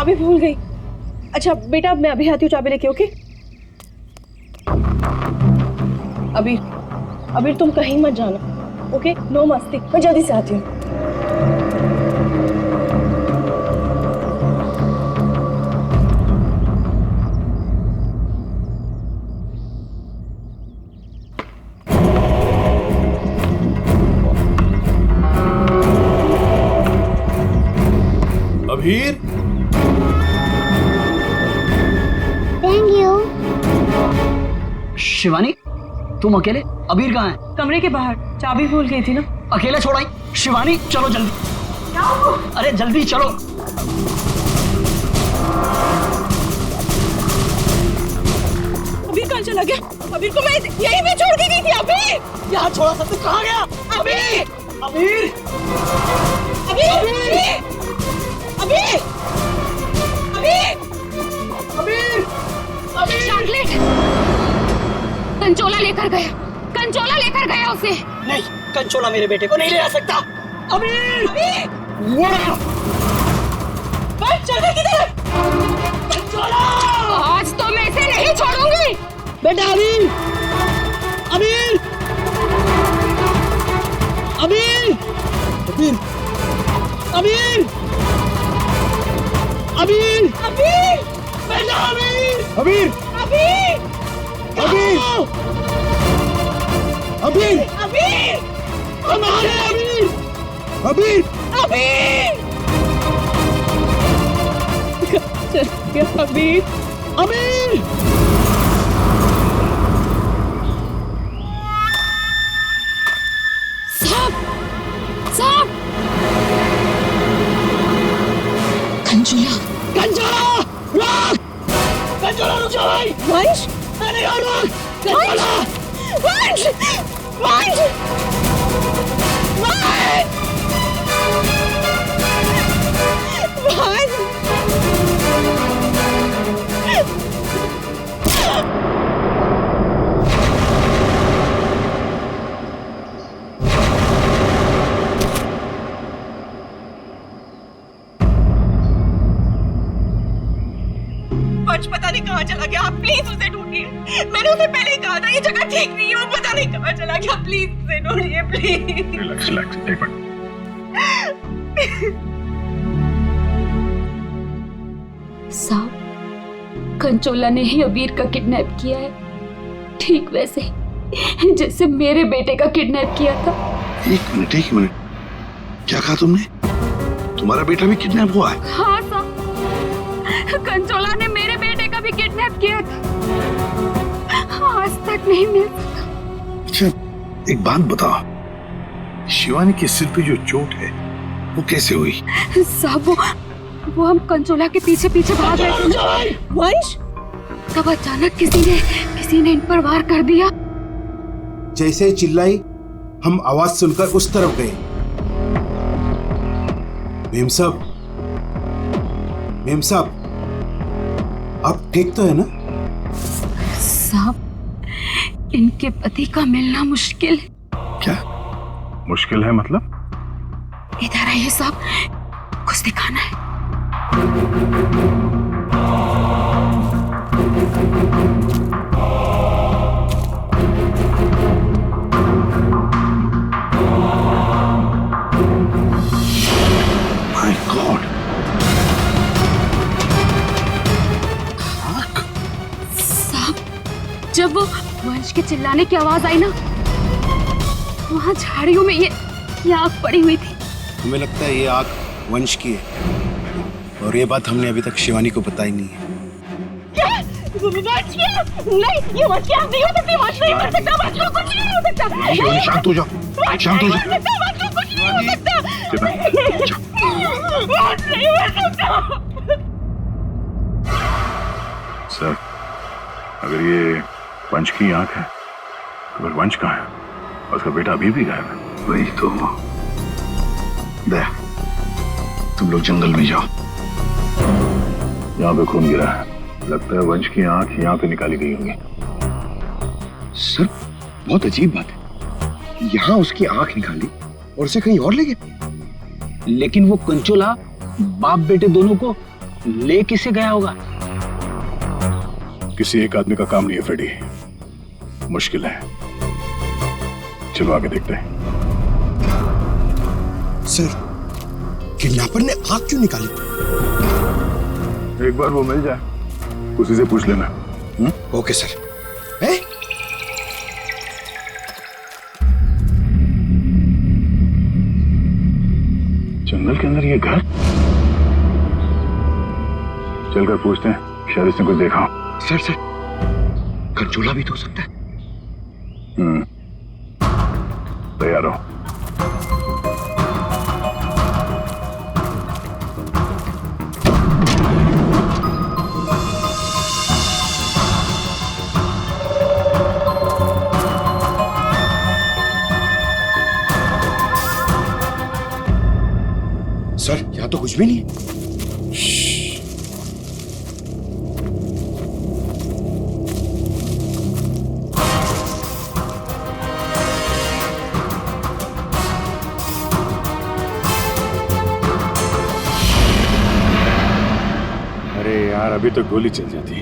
चाबी भूल गई। अच्छा बेटा मैं अभी आती हूँ चाबी लेके, ओके? अबीर तुम कहीं मत जाना, ओके? नो मस्ती, मैं जल्दी से आती हूँ। अबीर, थैंक यू। शिवानी तुम अकेले? अबीर कहाँ है? कमरे के बाहर, चाबी भूल गई थी ना। अकेले छोड़ाई? शिवानी चलो जल्दी। अरे जल्दी चलो। अबीर कहाँ चला गया? अबीर को मैं यहीं पे छोड़ के गई थी। अबीर यहाँ छोड़ा था, तू कहाँ गया? अबीर अबीर अबीर अबीर अबीर अबीर चॉकलेट कंचोला लेकर गया उसे। नहीं, कंचोला मेरे बेटे को नहीं ले आ सकता। अबीर चल गई किधर? कंचोला आज तो मैं इसे नहीं छोड़ूंगी। बेटा। अबीर अबीर अबीर अबीर अबीर अबीर अबीर बेटा। अबीर अबीर अबीर अबीर अबीर अबीर हमारे अबीर अबीर अबीर चल गया अबीर। अबीर साहब कंचोला रुक! कंचोला रुक जा भाई। वंश मैंने कहा रुक! कंचोला वंश वंश वंश वंश पता नहीं कहाँ चला गया। आप प्लीज उसे ढूंढिए। मैंने उसे पहले ही कहा था ये जगह ठीक नहीं है। वो पता नहीं कहाँ चला गया। प्लीज उसे ढूंढिए प्लीज। रिलैक्स, एक मिनट। साहब कंचोला ने ही अबीर का किडनैप किया है, ठीक वैसे ही जैसे मेरे बेटे का किडनैप किया था। एक मिनट, क्या कहा तुमने? तुम्हारा बेटा भी किडनैप हुआ है? हाँ साहब, कंचोला ने मेरे बेटे का भी किडनैप किया था, आज तक नहीं मिल सका। अच्छा एक बात बताओ, शिवानी के सिर पे जो चोट है वो कैसे हुई? साहब वो हम कंचोला के पीछे भाग रहे थे वंश तब अचानक किसी ने इन पर वार कर दिया। जैसे ही चिल्लाई हम आवाज सुनकर उस तरफ गए। मेम साहब आप ठीक तो है ना? साहब इनके पति का मिलना मुश्किल। क्या मुश्किल है मतलब? इधर आइए साहब, कुछ दिखाना है। My God! साहब जब वो वंश के चिल्लाने की आवाज आई ना, वहां झाड़ियों में ये आग पड़ी हुई थी। हमें लगता है ये आग वंश की है और ये बात हमने अभी तक शिवानी को बताई नहीं है। नहीं ये वंश की आग नहीं हो सकती। वंश नहीं मर सकता। वंश को कुछ नहीं हो सकता। शिवानी शांत हो जाओ, शांत हो जाओ। वंश को कुछ नहीं हो सकता। वंश नहीं मर सकता। सर अगर ये वंश की आंख है तो फिर वंश कहाँ है? और उसका बेटा अभी भी गायब है। वही तो। दया तुम लोग जंगल में जाओ। यहाँ पे खून गिरा है, लगता है वंश की आंख यहाँ पे निकाली गई होगी। सर बहुत अजीब बात है, यहाँ उसकी आंख निकाली और उसे कहीं और ले गए। लेकिन वो कंचोला बाप बेटे दोनों को ले किसे गया होगा? किसी एक आदमी का काम नहीं है फ्रेडी, मुश्किल है। चलो आगे देखते हैं। सर, किडनैपर ने आग क्यों निकाली? एक बार वो मिल जाए, उसी से पूछ लेना। Okay sir. जंगल के अंदर ये घर, चलकर पूछते हैं, शायद इसने कुछ देखा हो। सर कंचोला भी तो हो सकता है। तैयार हो। सर, यहाँ तो कुछ भी नहीं है। अरे यार, अभी तो गोली चल जाती।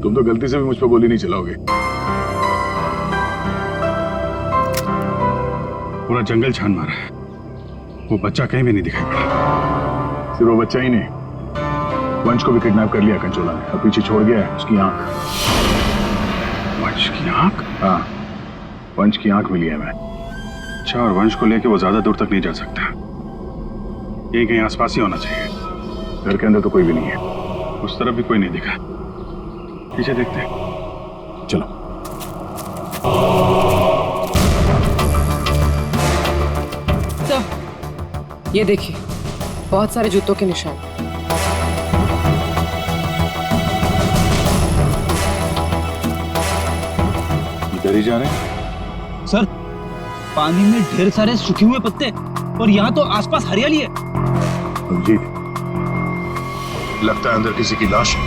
तुम तो गलती से भी मुझ पर गोली नहीं चलाओगे। पूरा जंगल छान मारा है, वो बच्चा कहीं भी नहीं दिखाई पड़ा। सिर्फ वो बच्चा ही नहीं, वंश को भी किडनैप कर लिया कंचोला ने, और पीछे छोड़ गया है उसकी आंख। वंश की आंख? हाँ, वंश की आंख मिली है मैं। अच्छा, और वंश को लेके वो ज्यादा दूर तक नहीं जा सकता, यही कहीं आसपास ही होना चाहिए। घर के अंदर तो कोई भी नहीं है, उस तरफ भी कोई नहीं दिखा। पीछे देखते हैं, चलो। ये देखिए, बहुत सारे जूतों के निशान। इधर ही जा रहे हैं। सर, पानी में ढेर सारे सूखे हुए पत्ते, और यहाँ तो आसपास हरियाली है। जी, लगता है अंदर किसी की लाश है।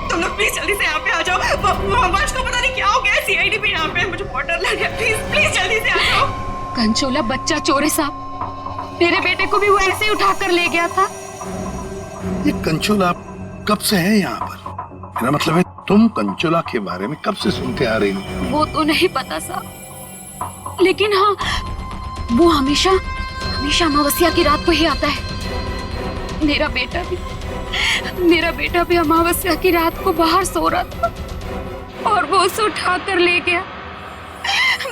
तुम लोग प्लीज जल्दी से यहाँ पे आ जाओ। वंश को पता नहीं क्या हो गया, सीआईडी भी यहाँ पे है, मुझे बहुत डर लग रहा है। प्लीज जल्दी से आ जाओ। कंचोला बच्चा चोर है साहब, मेरे बेटे को भी वो ऐसे ही उठा कर ले गया था। ये कंचोला कब से है यहाँ पर? मेरा मतलब है, तुम कंचोला के बारे में कब से सुनते आ रही हो? वो तो नहीं पता साहब, लेकिन हाँ, वो हमेशा अमावस्या की रात को ही आता है। मेरा बेटा भी अमावस्या की रात को बाहर सो रहा था और वो उसे उठा कर ले गया।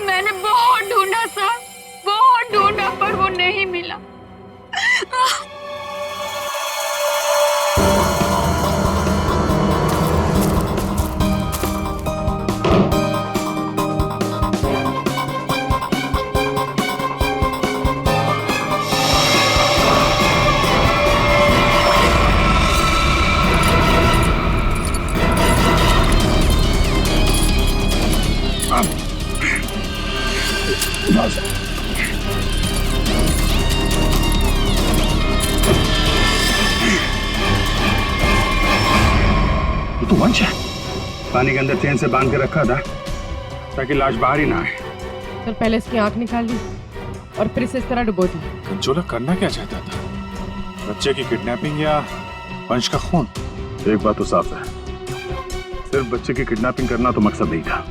मैंने बहुत ढूंढा साहब, बहुत ढूंढा, पर वो नहीं मिला। तो वंश है, पानी के अंदर चेन से बांध के रखा था ताकि लाश बाहर ही ना आए। सर, पहले इसकी आंख निकाल ली और फिर इसे इस तरह डुबो दी। कंचोला करना क्या चाहता था? बच्चे की किडनैपिंग या वंश का खून? एक बात तो साफ है, सिर्फ बच्चे की किडनैपिंग करना तो मकसद नहीं था।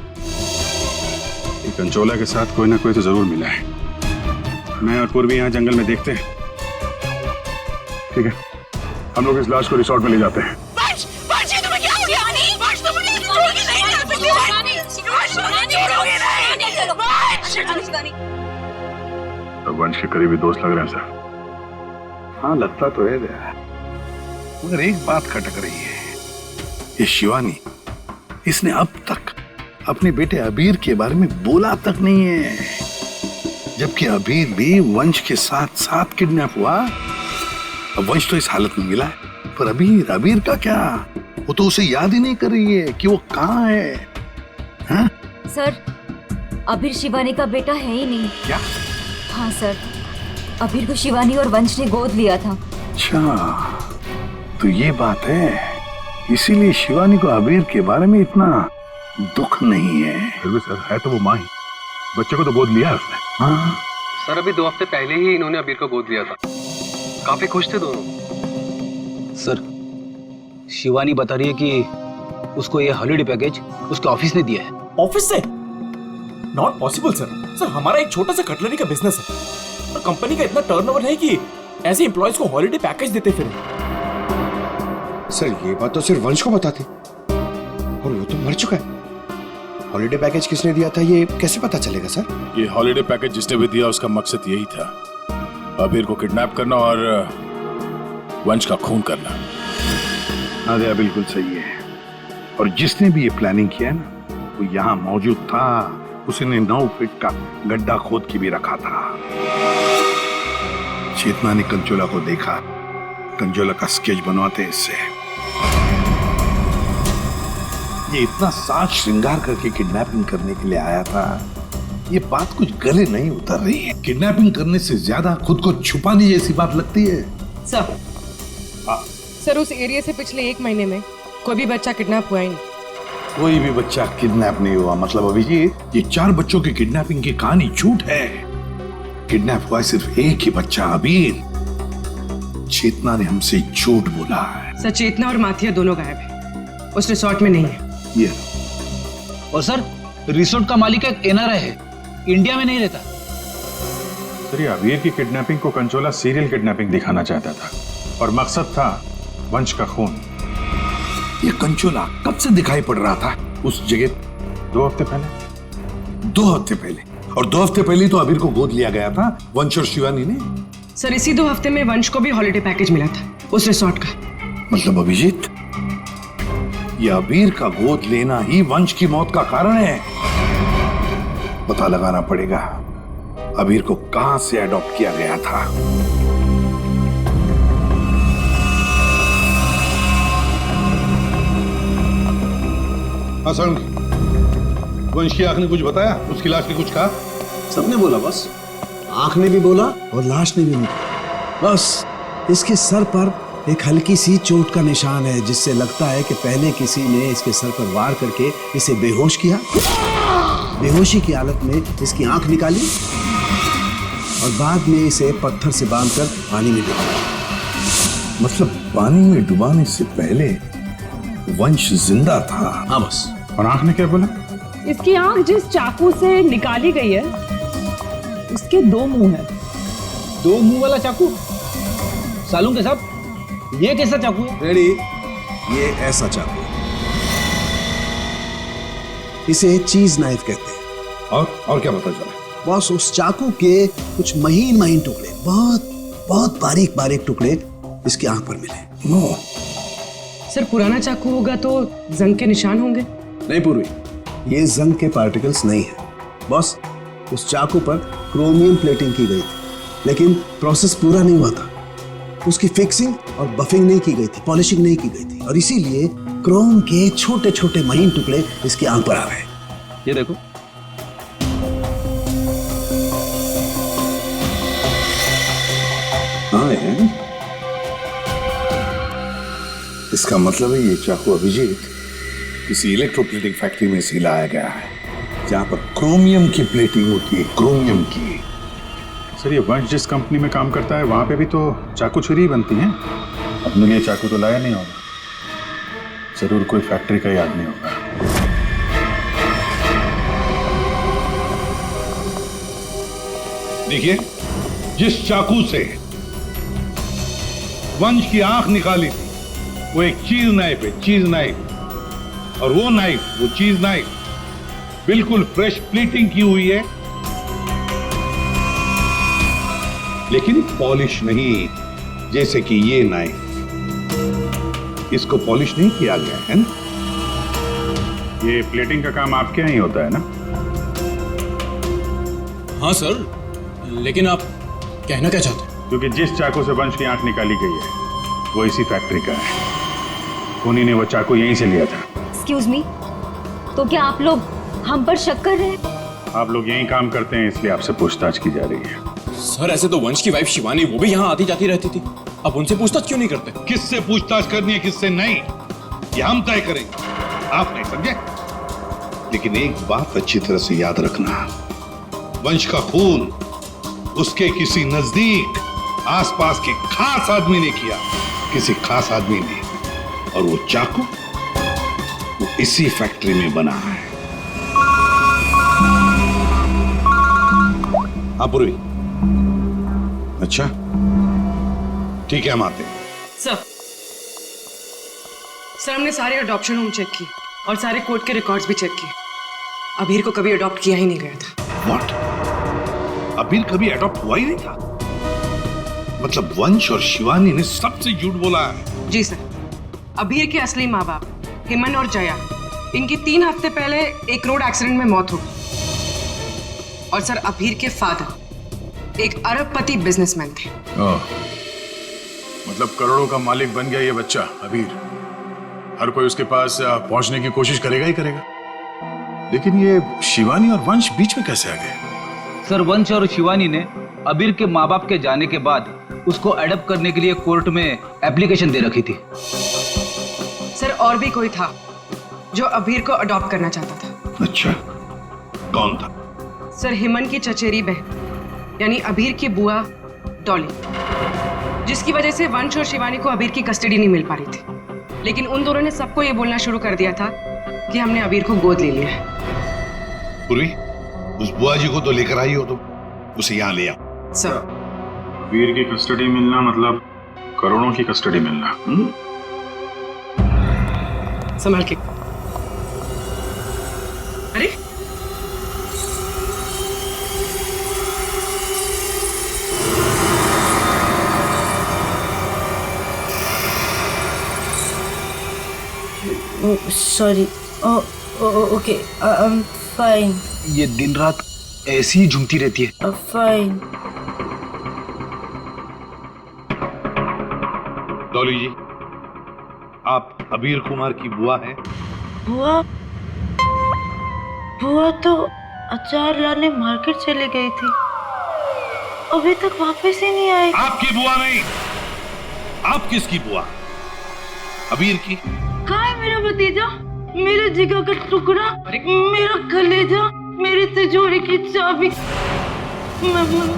कंचोला के साथ कोई ना कोई तो जरूर मिला है। मैं और पूर्वी यहाँ जंगल में देखते हैं। ठीक है, हम लोग इस लाश को रिसोर्ट में ले जाते हैं। वंश के करीबी दोस्त लग रहे हैं सर। हाँ, लगता तो है, मगर एक बात खटक रही है। ये शिवानी, इसने अब तक अपने बेटे अबीर के बारे में बोला तक नहीं है, जबकि अबीर भी वंश के साथ साथ किडनैप हुआ। अब वंश तो इस हालत में मिला है, पर अबीर का क्या? वो तो उसे याद ही नहीं कर रही है कि वो कहाँ है। हाँ? सर, अबीर शिवानी का बेटा है ही नहीं। क्या? हाँ सर, अबीर को शिवानी और वंश ने गोद लिया था। अच्छा, तो ये बात है, इसीलिए शिवानी को अबीर के बारे में इतना दुख नहीं है। फिर भी सर, है तो वो माँ ही, बच्चे को तो गोद लिया है उसने। हाँ सर, अभी 2 हफ्ते पहले ही इन्होंने अबीर को गोद लिया था। काफी खुश थे दोनों। सर, शिवानी बता रही है कि उसको ये हॉलिडे पैकेज उसके ऑफिस ने दिया है। ऑफिस से? Not possible sir. सर हमारा एक छोटा सा कटलरी का बिजनेस है और कंपनी का इतना टर्नओवर है कि ऐसे एम्प्लॉयज को हॉलिडे पैकेज देते फिर। सर ये बात तो सिर्फ वंश को बताते और वो तो मर चुका है। हॉलिडे पैकेज किसने दिया था ये कैसे पता चलेगा सर? ये हॉलिडे पैकेज जिसने भी दिया उसका मकसद यही था, अबीर को किडनैप करना और वंश का खून करना। नादिया बिल्कुल सही है। और जिसने भी ये प्लानिंग किया है ना, वो यहाँ मौजूद था। उसने 9 फीट का गड्ढा खोद के भी रखा था। चेतना ने कंचोला को देखा, कंचोला का स्केच बनवाते इससे। ये इतना साज श्रृंगार करके किडनैपिंग करने के लिए आया था, ये बात कुछ गले नहीं उतर रही है। किडनैपिंग करने से ज्यादा खुद को छुपाने जैसी बात लगती है। सर, सर उस एरिया से पिछले 1 महीने में कोई भी बच्चा किडनैप हुआ ही नहीं। कोई भी बच्चा किडनैप नहीं हुआ मतलब अभिजीत, ये 4 बच्चों की किडनैपिंग की कहानी झूठ है। किडनैप हुआ सिर्फ एक ही बच्चा, अबीर। चेतना ने हमसे झूठ बोला है। सर चेतना और माथिया दोनों गायब है, उस रिसोर्ट में नहीं है। ये और सर रिसोर्ट का मालिक एक एनआरआई है, इंडिया में नहीं रहता। सर ये अबीर की किडनैपिंग को कंचोला सीरियल किडनैपिंग दिखाना चाहता था और मकसद था वंश का खून। ये कंचोला कब से दिखाई पड़ रहा था उस जगह? 2 हफ्ते पहले। 2 हफ्ते पहले? और 2 हफ्ते पहले तो अबीर को गोद लिया गया था वंश और शिवानी ने। सर इसी 2 हफ्ते में वंश को भी हॉलिडे पैकेज मिला था उस रिसोर्ट का। मतलब अभिजीत, ये अबीर का गोद लेना ही वंश की मौत का कारण है। पता लगाना पड़ेगा अबीर को कहां से अडॉप्ट किया गया था। हाँ वंश की आंख ने कुछ बताया? उसकी लाश ने कुछ कहा? सबने बोला बस, आंख ने भी बोला और लाश ने भी बोला। बस इसके सर पर एक हल्की सी चोट का निशान है, जिससे लगता है कि पहले किसी ने इसके सर पर वार करके इसे बेहोश किया। बेहोशी की हालत में इसकी आंख निकाली और बाद में इसे पत्थर से बांधकर पानी में डुबाया। मतलब पानी में डुबाने से पहले वंश जिंदा था? हाँ बस। और आंख ने क्या बोला? इसकी आंख जिस चाकू से निकाली गई है उसके 2 मुंह हैं। 2 मुंह वाला चाकू? सालूं के साथ ये कैसा चाकू है? रेडी, ये ऐसा चाकू है। इसे चीज नाइफ कहते हैं। और क्या पता चला? बॉस उस चाकू के कुछ महीन महीन टुकड़े, बहुत बारीक बारीक टुकड़े इसकी आंख पर मिले। नो सर पुराना चाकू होगा तो जंग के निशान होंगे। नहीं पूर्वी, ये जंग के पार्टिकल्स नहीं है बॉस। उस चाकू पर क्रोमियम प्लेटिंग की गई थी, लेकिन प्रोसेस पूरा नहीं हुआ था। उसकी फिक्सिंग और बफिंग नहीं की गई थी, पॉलिशिंग नहीं की गई थी, और इसीलिए क्रोम के छोटे छोटे महीन टुकड़े इसकी आंख पर आ गए। ये देखो, हाँ है। इसका मतलब है ये चाकू अभिजीत किसी इलेक्ट्रोप्लेटिंग फैक्ट्री में से लाया गया है, जहां पर क्रोमियम की प्लेटिंग होती है, क्रोमियम की। सर ये वंश जिस कंपनी में काम करता है वहां पे भी तो चाकू छुरी ही बनती हैं। अपने लिए चाकू तो लाया नहीं होगा, जरूर कोई फैक्ट्री का ही आदमी होगा। देखिए, जिस चाकू से वंश की आंख निकाली थी वो एक चीज नाइफ है, चीज नाइफ। और वो नाइफ, वो चीज नाइफ बिल्कुल फ्रेश प्लीटिंग की हुई है, लेकिन पॉलिश नहीं, जैसे कि ये नाइफ। इसको पॉलिश नहीं किया गया है ना। ये प्लेटिंग का काम आपके यहाँ ही होता है ना? हाँ सर, लेकिन आप कहना क्या चाहते हैं? क्योंकि जिस चाकू से वंश की आंख निकाली गई है वो इसी फैक्ट्री का है। उन्हीं ने वो चाकू यहीं से लिया था। एक्सक्यूज मी, तो क्या आप लोग हम पर शक कर रहे हैं? आप लोग यहीं काम करते हैं इसलिए आपसे पूछताछ की जा रही है। सर ऐसे तो वंश की वाइफ शिवानी, वो भी यहाँ आती जाती रहती थी, अब उनसे पूछताछ क्यों नहीं करते? किससे पूछताछ करनी है किससे नहीं, ये हम तय करेंगे, आप नहीं समझे। लेकिन एक बात अच्छी तरह से याद रखना, वंश का खून उसके किसी नजदीक आसपास के खास आदमी ने किया, किसी खास आदमी ने, और वो चाकू वो इसी फैक्ट्री में बना है। हाँ पूर्वी। अच्छा ठीक है, हम आते हैं। सर हमने सारे अडॉप्शन होम चेक किए और सारे कोर्ट के रिकॉर्ड्स भी चेक किए। अबीर को कभी अडॉप्ट किया ही नहीं गया था। व्हाट? अबीर कभी अडॉप्ट हुआ ही नहीं था? मतलब वंश और शिवानी ने सबसे झूठ बोला है? जी सर, अबीर के असली माँ बाप हेमन और जया, इनकी 3 हफ्ते पहले एक रोड एक्सीडेंट में मौत हो गई। और सर अबीर के फादर एक अरबपति बिजनेसमैन थे। मतलब करोड़ों का मालिक बन गया ये बच्चा अबीर। हर कोई उसके पास पहुंचने की कोशिश करेगा ही करेगा। लेकिन ये शिवानी और वंश बीच में कैसे आ गए? सर वंश और शिवानी ने अबीर के माँ बाप के जाने के बाद उसको अडॉप्ट करने के लिए कोर्ट में एप्लीकेशन दे रखी थी। सर और भी कोई था जो अबीर को अडॉप्ट करना चाहता था। अच्छा, कौन था? सर हेमन की चचेरी बहन यानी अबीर की बुआ डॉली, जिसकी वजह से वंश और शिवानी को अबीर की कस्टडी नहीं मिल पा रही थी। लेकिन उन दोनों ने सबको ये बोलना शुरू कर दिया था कि हमने अबीर को गोद ले लिया है। पूर्वी, उस बुआ जी को तो लेकर आई हो, तो उसे यहाँ ले आओ। सर अबीर की कस्टडी मिलना मतलब करोड़ों की कस्टडी मिलना। संभाल के। अरे sorry. Okay, I am fine. ये दिन रात ऐसी ही झूमती रहती है। फाइन। डॉली जी, आप अबीर कुमार की बुआ हैं? बुआ? बुआ तो अचार लाने मार्केट चली गई थी, अभी तक वापस ही नहीं आई। आपकी बुआ नहीं, आप किसकी बुआ? अबीर की? कहाँ है मेरा भतीजा, मेरे जिगर का टुकड़ा, मेरा कलेजा, मेरी तिजोरी की चाबी,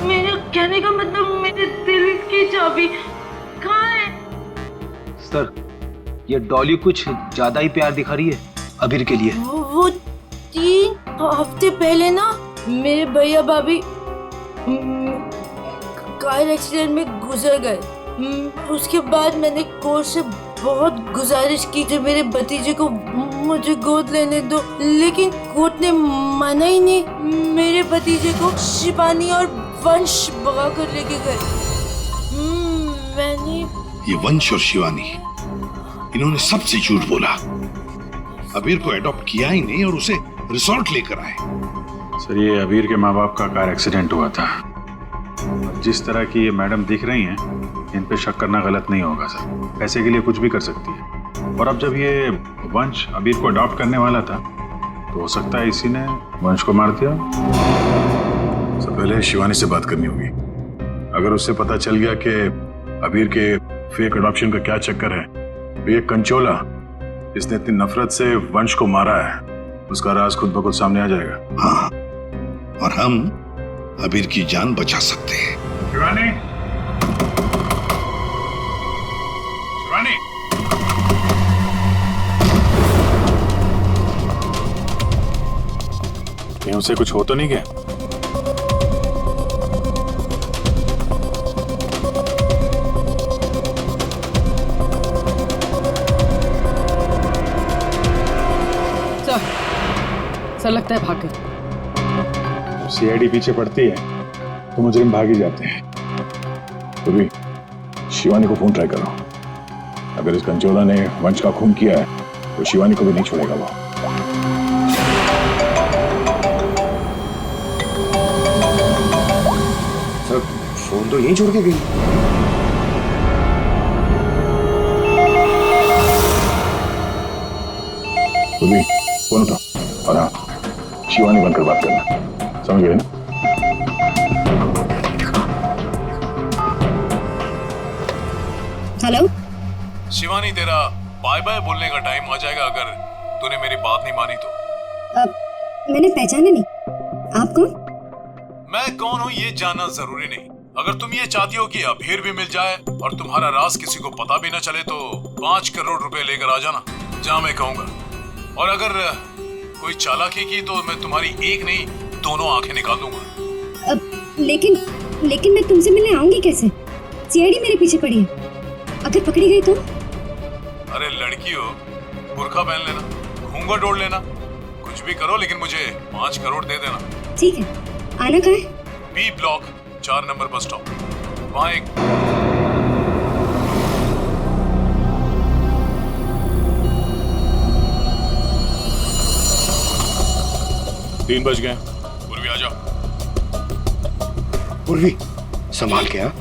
मेरे कहने का मतलब मेरे दिल की चाबी कहाँ है? सर ये डॉली कुछ ज्यादा ही प्यार दिखा रही है अबीर के लिए। वो 3 हफ्ते पहले ना मेरे भैया भाभी कार एक्सीडेंट में गुजर गए। उसके बाद मैंने कोर्ट से बहुत गुजारिश की कि मेरे भतीजे को मुझे गोद लेने दो, लेकिन कोर्ट ने माना ही नहीं। मेरे भतीजे को शिवानी और वंश भगा कर लेके गए। मैंने ये वंश और शिवानी, इन्होंने सबसे झूठ बोला। अबीर को एडॉप्ट किया ही नहीं और उसे रिसोर्ट लेकर आए। सर ये अबीर के माँ बाप का कार एक्सीडेंट हुआ था। जिस तरह की ये मैडम दिख रही हैं, इन पे शक करना गलत नहीं होगा सर। पैसे के लिए कुछ भी कर सकती है। और अब जब ये वंश अबीर को अडॉप्ट करने वाला था, तो हो सकता है इसी ने वंश को मार दिया। सबसे पहले शिवानी से बात करनी होगी। अगर उससे पता चल गया कि अबीर के फेक अडॉप्शन का क्या चक्कर है, तो ये कंचोला इसने इतनी नफरत से वंश को मारा है, उसका राज खुद ब खुद सामने आ जाएगा। हाँ, और हम अबीर की जान बचा सकते हैं। शिवानी, शिवानी, कहीं उसे कुछ हो तो नहीं गया? सर लगता है भाग गई। सीआईडी पीछे पड़ती है तो मुजरिम भाग ही जाते हैं। तो भी शिवानी को फोन ट्राई करो। अगर इस कंचोला ने वंश का खून किया है तो शिवानी को भी नहीं छोड़ेगा वो। सर फोन तो यहीं छोड़ के गई। तो भी फोन उठा और हाँ, शिवानी बनकर बात करना, समझ गए ना? हेलो शिवानी, तेरा बाय बाय बोलने का टाइम आ जाएगा अगर तूने मेरी बात नहीं मानी तो। मैंने पहचाना नहीं, आप कौन? मैं कौन हूँ ये जानना जरूरी नहीं। अगर तुम ये चाहती हो कि अभीर भी मिल जाए और तुम्हारा राज किसी को पता भी न चले तो 5 करोड़ रुपए लेकर आ जाना, जहां मैं कहूंगा। और अगर कोई चालाकी की तो मैं तुम्हारी एक नहीं 2 आंखें निकाल दूंगा। लेकिन मैं तुमसे मिलने आऊंगी कैसे? सीआईडी मेरे पीछे पड़ी है, अगर पकड़ी गई तो? अरे लड़की हो, बुर्का पहन लेना, घूंघट ओढ़ लेना, कुछ भी करो लेकिन मुझे 5 करोड़ दे देना। ठीक है, आना कहाँ है? B block 4 number bus stop, वहाँ एक 3 बज गए। पूर्वी आ जाओ। पूर्वी संभाल के। हाँ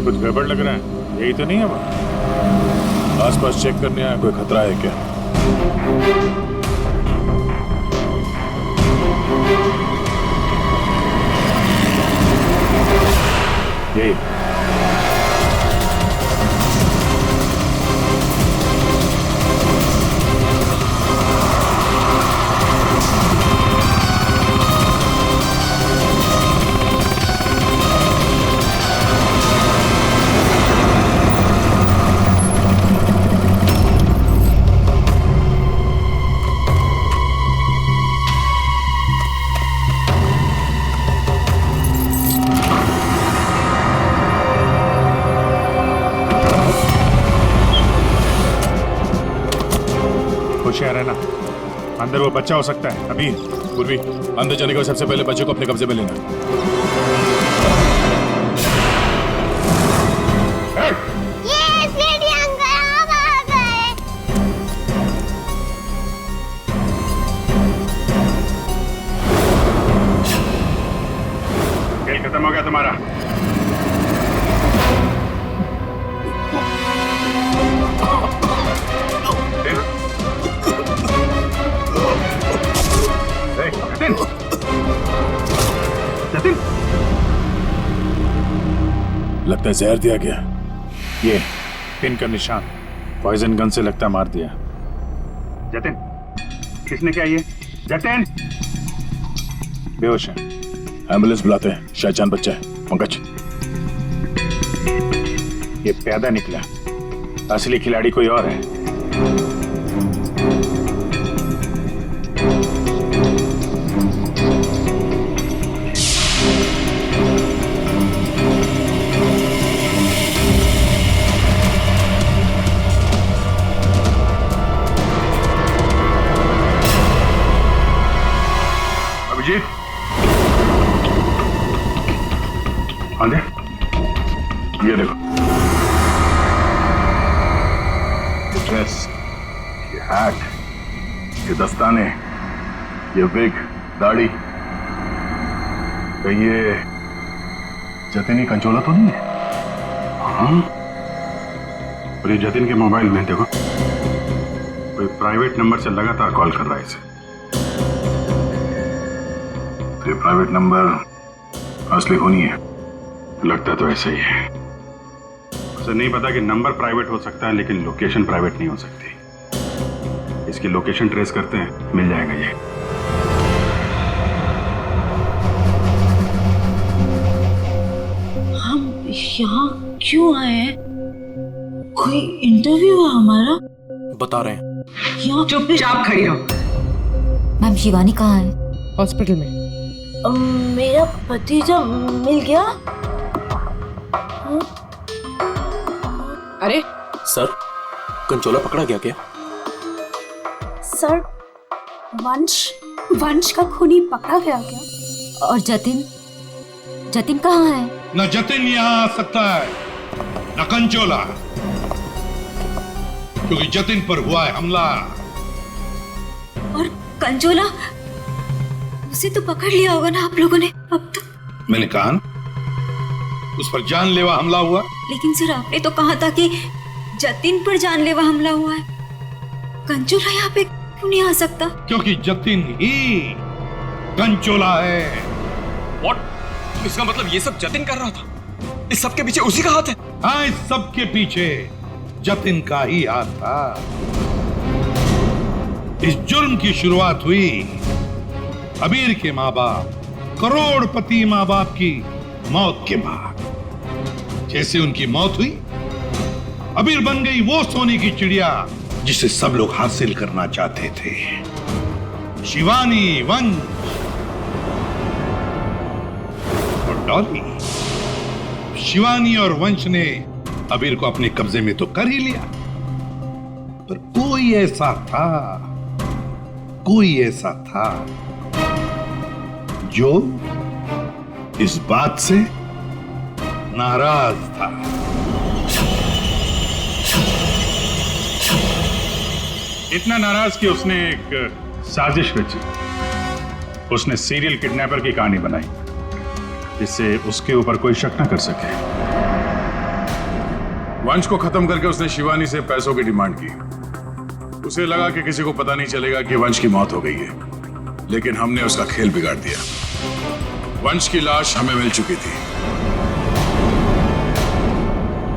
कुछ गड़बड़ लग रहा है, यही तो नहीं है वहाँ? आसपास चेक करने आया, कोई खतरा है क्या? यही होशियार है ना, अंदर वो बच्चा हो सकता है। अभी पूर्वी, अंदर जाने के बाद सबसे पहले बच्चे को अपने कब्जे में लेना। खेल खत्म हो गया तुम्हारा। जतिन, लगता है जहर दिया गया। ये पिन का निशान पॉइजन गन से लगता मार दिया। जतिन, किसने क्या ये? जतिन बेहोश है, एम्बुलेंस बुलाते हैं, शायद जान बच्चा है। पंकज, ये प्यादा निकला, असली खिलाड़ी कोई और है। अभिजीत, हाँ दे, ये देखो, ड्रेस, ये हैट, ये दस्ताने, ये विग, दाढ़ी, कहीं ये जतिन ही कंचोला तो नहीं है? हाँ, और ये जतिन के मोबाइल में देखो, कोई प्राइवेट नंबर से लगातार कॉल कर रहा है इसे। ये प्राइवेट नंबर असली होनी है, लगता तो ऐसा ही है। उसे नहीं पता कि नंबर प्राइवेट हो सकता है लेकिन लोकेशन प्राइवेट नहीं हो सकती। इसकी लोकेशन ट्रेस करते हैं, मिल जाएगा ये। हम यहाँ क्यों आए हैं? कोई इंटरव्यू है हमारा? बता रहे हैं। यहाँ चुपचाप खड़ी रहो। मैम शिवानी कहाँ है? हॉस्पिटल में। मेरा भतीजा मिल गया। अरे सर, कंचोला पकड़ा गया क्या? सर, वंश का खूनी पकड़ा गया क्या? और जतिन जतिन कहाँ है? न जतिन यहाँ आ सकता है न कंचोला, क्योंकि जतिन पर हुआ है हमला। और कंचोला, उसे तो पकड़ लिया होगा ना आप लोगों ने अब तो। मैंने कहा ना, उस पर जानलेवा हमला हुआ। लेकिन सर आपने तो कहा था कि जतिन पर जानलेवा हमला हुआ है। कंचोला यहाँ पे क्यों नहीं आ सकता? क्योंकि जतिन ही कंचोला है। What? इसका मतलब ये सब जतिन कर रहा था? इस सब के पीछे उसी का हाथ है? हाँ, इस सब के पीछे जतिन का ही हाथ था। इस जुर्म की शुरुआत हुई अबीर के माँ बाप, करोड़पति माँ बाप की मौत के बाद। जैसे उनकी मौत हुई, अबीर बन गई वो सोने की चिड़िया जिसे सब लोग हासिल करना चाहते थे, शिवानी, वंश और डॉली। शिवानी और वंश ने अबीर को अपने कब्जे में तो कर ही लिया, पर कोई ऐसा था जो इस बात से नाराज था। इतना नाराज कि उसने एक साजिश रची। उसने सीरियल किडनैपर की कहानी बनाई जिससे उसके ऊपर कोई शक न कर सके। वंश को खत्म करके उसने शिवानी से पैसों की डिमांड की। उसे लगा कि किसी को पता नहीं चलेगा कि वंश की मौत हो गई है, लेकिन हमने उसका खेल बिगाड़ दिया। वंश की लाश हमें मिल चुकी थी।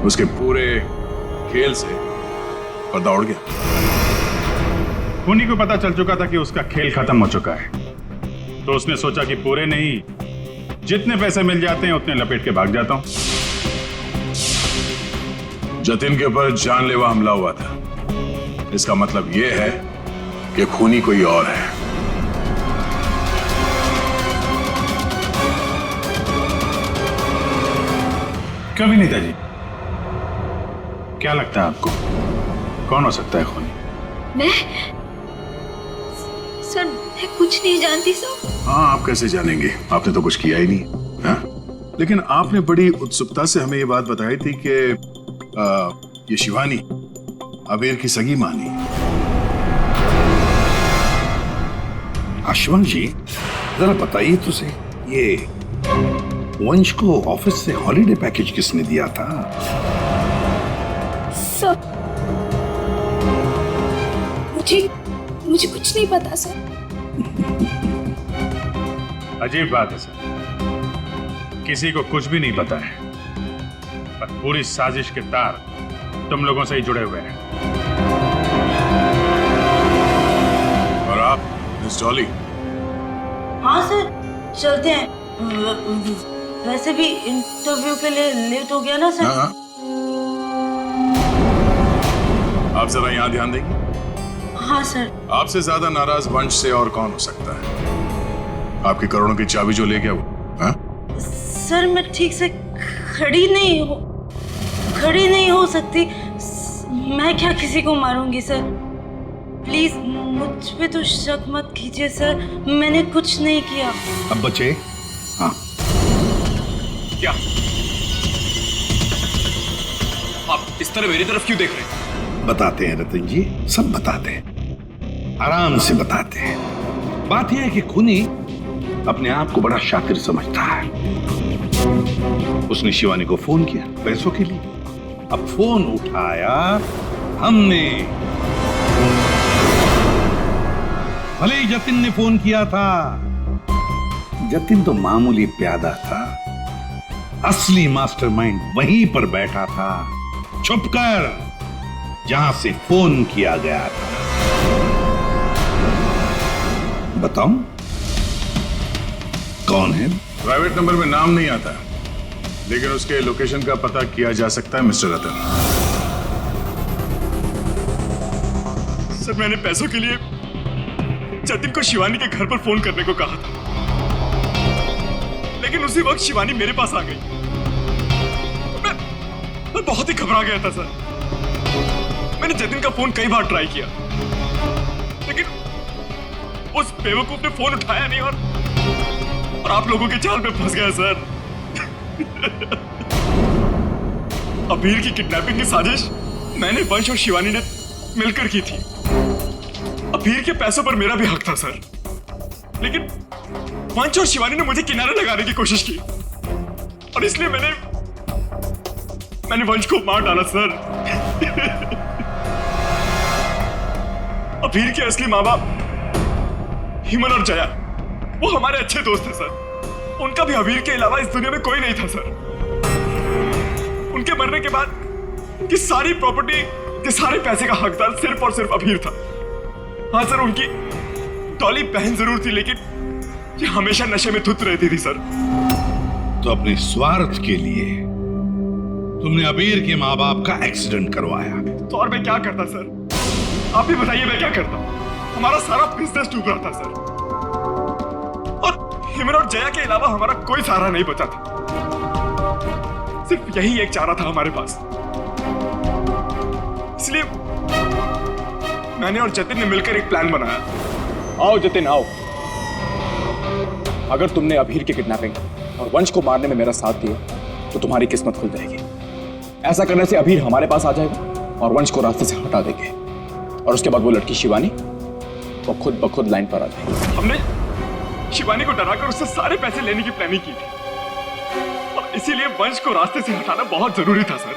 उसके पूरे खेल से पर्दा उड़ गया। खूनी को पता चल चुका था कि उसका खेल खत्म हो चुका है, तो उसने सोचा कि पूरे नहीं, जितने पैसे मिल जाते हैं उतने लपेट के भाग जाता हूं। जतिन के ऊपर जानलेवा हमला हुआ था। इसका मतलब यह है कि खूनी कोई और है। कभी नहीं था जी। क्या लगता है आपको कौन हो सकता है खूनी? मैं सर, मैं कुछ नहीं जानती सर। हाँ, आप कैसे जानेंगे? आपने तो कुछ किया ही नहीं। हाँ? लेकिन आपने बड़ी उत्सुकता से हमें ये बात बताई थी कि ये शिवानी अबीर की सगी मानी। अश्वंत जी, जरा बताइए तो सही, ये वंश को ऑफिस से हॉलिडे पैकेज किसने दिया था? सर, मुझे कुछ नहीं पता सर। अजीब बात है सर, किसी को कुछ भी नहीं पता है, पर पूरी साजिश के तार तुम लोगों से ही जुड़े हुए हैं। और आप मिस डॉली? हाँ सर, चलते हैं। वैसे भी इंटरव्यू के लिए लेट हो गया ना सर। हाँ। आप जरा यहाँ ध्यान देंगे। हाँ सर। आपसे ज्यादा नाराज वंश से और कौन हो सकता है? आपकी करोड़ों की चाबी जो ले गया वो। हाँ? सर, मैं ठीक से खड़ी नहीं हो सकती। मैं क्या किसी को मारूंगी सर? प्लीज मुझ पे तो शक मत कीजिए सर, मैंने कुछ नहीं किया। अब बचे? हाँ। क्या आप इस तरह मेरी तरफ क्यों देख रहे हैं? बताते हैं रतन जी, सब बताते हैं, आराम से बताते हैं। बात यह है कि खूनी अपने आप को बड़ा शातिर समझता है। उसने शिवानी को फोन किया पैसों के लिए। अब फोन उठाया हमने। भले ही जतिन ने फोन किया था, जतिन तो मामूली प्यादा था। असली मास्टरमाइंड वहीं पर बैठा था, छुपकर, जहां से फोन किया गया था। बताऊं कौन है? प्राइवेट नंबर में नाम नहीं आता, लेकिन उसके लोकेशन का पता किया जा सकता है मिस्टर रतन। सर, मैंने पैसों के लिए जतिन को शिवानी के घर पर फोन करने को कहा था, लेकिन उसी वक्त शिवानी मेरे पास आ गई। मैं बहुत ही घबरा गया था सर। मैंने जतिन का फोन कई बार ट्राई किया, उस बेवकूफ ने फोन उठाया नहीं और आप लोगों के जाल में फंस गया सर। अबीर की किडनैपिंग की साजिश मैंने, वंश और शिवानी ने मिलकर की थी। अबीर के पैसों पर मेरा भी हक था सर, लेकिन वंश और शिवानी ने मुझे किनारे लगाने की कोशिश की और इसलिए मैंने वंश को मार डाला सर। अबीर के असली माँ बाप हिमन और जया, वो हमारे अच्छे दोस्त थे सर। उनका भी अबीर के अलावा इस दुनिया में कोई नहीं था सर। उनके मरने के बाद उनकी सारी प्रॉपर्टी के सारे पैसे का हकदार सिर्फ और सिर्फ अबीर था। हाँ सर, उनकी डॉली बहन जरूर थी, लेकिन ये हमेशा नशे में धुत रहती थी सर। तो अपने स्वार्थ के लिए तुमने अबीर के माँ बाप का एक्सीडेंट करवाया। तो और मैं क्या करता सर? आप ही बताइए मैं क्या करता? हमारा सारा बिजनेस डूब रहा था सर, और हिमन और जया के अलावा हमारा कोई सहारा नहीं बचा था। सिर्फ यही एक चारा था हमारे पास, इसलिए मैंने और जतिन ने मिलकर एक प्लान बनाया। आओ जतिन आओ, अगर तुमने अबीर की किडनैपिंग और वंश को मारने में मेरा साथ दिया तो तुम्हारी किस्मत खुल जाएगी। ऐसा करने से अबीर हमारे पास आ जाएगा और वंश को रास्ते से हटा देंगे, और उसके बाद वो लड़की शिवानी वो खुद ब खुद लाइन पर आ जाएगी। हमने शिवानी को डराकर उससे सारे पैसे लेने की प्लानिंग की थी, और इसीलिए वंश को रास्ते से हटाना बहुत जरूरी था सर।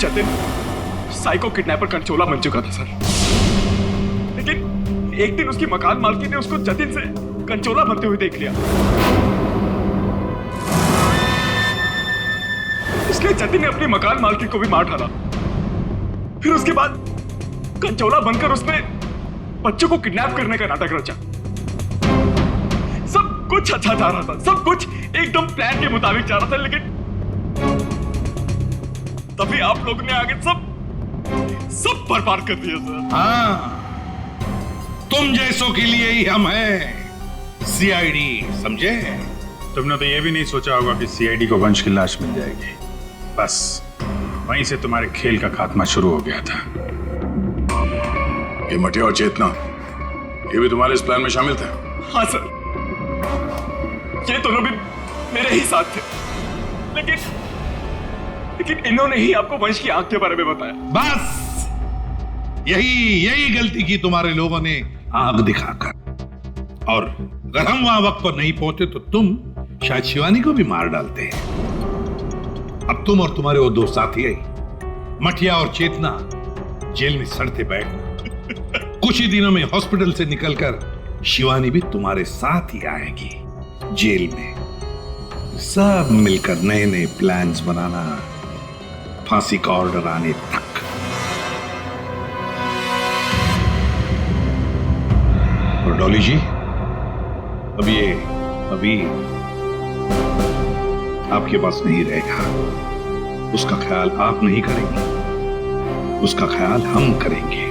जतिन साइको किडनैपर कंचोला बन चुका था सर, लेकिन एक दिन उसकी मकान मालकिन ने उसको जतिन से कंचोला बनते हुए देख लिया। इसलिए जतिन ने अपनी मकान मालकिन को भी मार डाला। फिर उसके बाद कंचोला बनकर उसने बच्चों को किडनैप करने का नाटक रचा। सब कुछ अच्छा जा रहा था, सब कुछ एकदम प्लान के मुताबिक जा रहा था, लेकिन तभी आप लोगों ने आगे सब बर्बाद कर दिया सर। हाँ, तुम जैसों के लिए ही हम हैं सीआईडी, समझे? तुमने तो ये भी नहीं सोचा होगा कि सीआईडी को वंश की लाश मिल जाएगी। बस वहीं से तुम्हारे खेल का खात्मा शुरू हो गया था। ये मटिया और चेतना, ये भी तुम्हारे इस प्लान में शामिल थे? हाँ सर, ये दोनों भी मेरे ही साथ थे, लेकिन इन्होंने ही आपको वंश की आंख के बारे में बताया। बस यही गलती की तुम्हारे लोगों ने आग दिखाकर, और अगर हम वहां वक्त पर नहीं पहुंचे तो तुम शायद शिवानी को भी मार डालते हैं। अब तुम और तुम्हारे वो दो साथी मटिया और चेतना जेल में सड़ते बैठना। कुछ ही दिनों में हॉस्पिटल से निकलकर शिवानी भी तुम्हारे साथ ही आएगी जेल में। सब मिलकर नए नए प्लान्स बनाना, फांसी का ऑर्डर आने तक। और डॉली जी, अब ये अभी आपके पास नहीं रहेगा। उसका ख्याल आप नहीं करेंगे, उसका ख्याल हम करेंगे।